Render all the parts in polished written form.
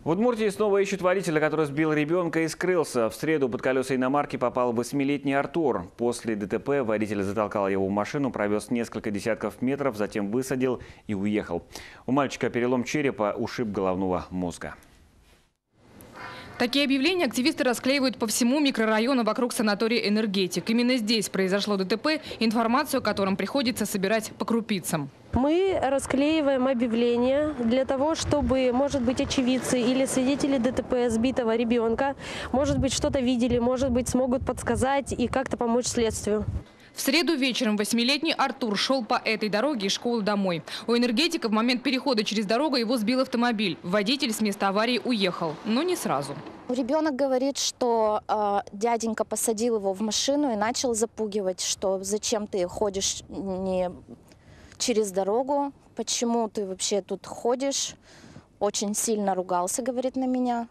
В Удмуртии снова ищут водителя, который сбил ребенка и скрылся. В среду под колеса иномарки попал 8-летний Артур. После ДТП водитель затолкал его в машину, провез несколько десятков метров, затем высадил и уехал. У мальчика перелом черепа, ушиб головного мозга. Такие объявления активисты расклеивают по всему микрорайону вокруг санатория «Энергетик». Именно здесь произошло ДТП, информацию о котором приходится собирать по крупицам. Мы расклеиваем объявления для того, чтобы, может быть, очевидцы или свидетели ДТП сбитого ребенка, может быть, что-то видели, может быть, смогут подсказать и как-то помочь следствию. В среду вечером 8-летний Артур шел по этой дороге из школы домой. У «Энергетика» в момент перехода через дорогу его сбил автомобиль. Водитель с места аварии уехал, но не сразу. Ребенок говорит, что дяденька посадил его в машину и начал запугивать, что зачем ты ходишь не через дорогу, почему ты вообще тут ходишь. Очень сильно ругался, говорит, на меня.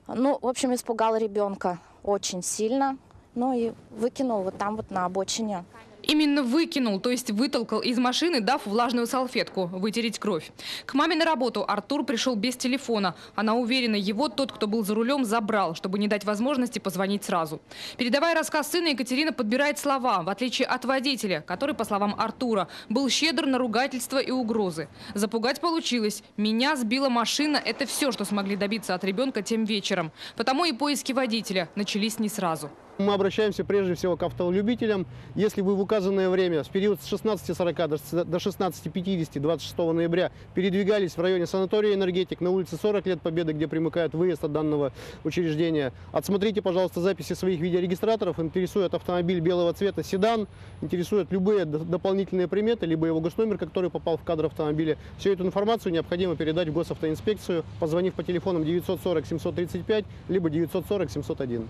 Ну, в общем, испугал ребенка очень сильно. Ну и выкинул вот там вот на обочине. Именно выкинул, то есть вытолкал из машины, дав влажную салфетку вытереть кровь. К маме на работу Артур пришел без телефона. Она уверена, его тот, кто был за рулем, забрал, чтобы не дать возможности позвонить сразу. Передавая рассказ сына, Екатерина подбирает слова, в отличие от водителя, который, по словам Артура, был щедр на ругательства и угрозы. Запугать получилось. Меня сбила машина. Это все, что смогли добиться от ребенка тем вечером. Потому и поиски водителя начались не сразу. Мы обращаемся прежде всего к автолюбителям. Если вы в указанное время, с периода с 16:40 до 16:50, 26 ноября, передвигались в районе санатория «Энергетик» на улице 40 лет Победы, где примыкает выезд от данного учреждения, отсмотрите, пожалуйста, записи своих видеорегистраторов. Интересует автомобиль белого цвета седан, интересуют любые дополнительные приметы, либо его госномер, который попал в кадр автомобиля. Всю эту информацию необходимо передать в госавтоинспекцию, позвонив по телефонам 940 735, либо 940 701.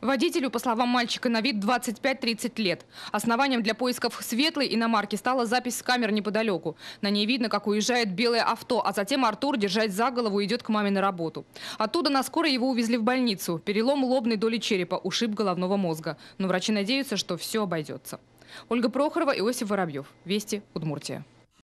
Водителю, по словам мальчика, на вид 25-30 лет. Основанием для поисков светлой иномарки стала запись с камер неподалеку. На ней видно, как уезжает белое авто, а затем Артур, держась за голову, идет к маме на работу. Оттуда на скорой его увезли в больницу. Перелом лобной доли черепа, ушиб головного мозга. Но врачи надеются, что все обойдется. Ольга Прохорова, Иосиф Воробьев. Вести, Удмуртия.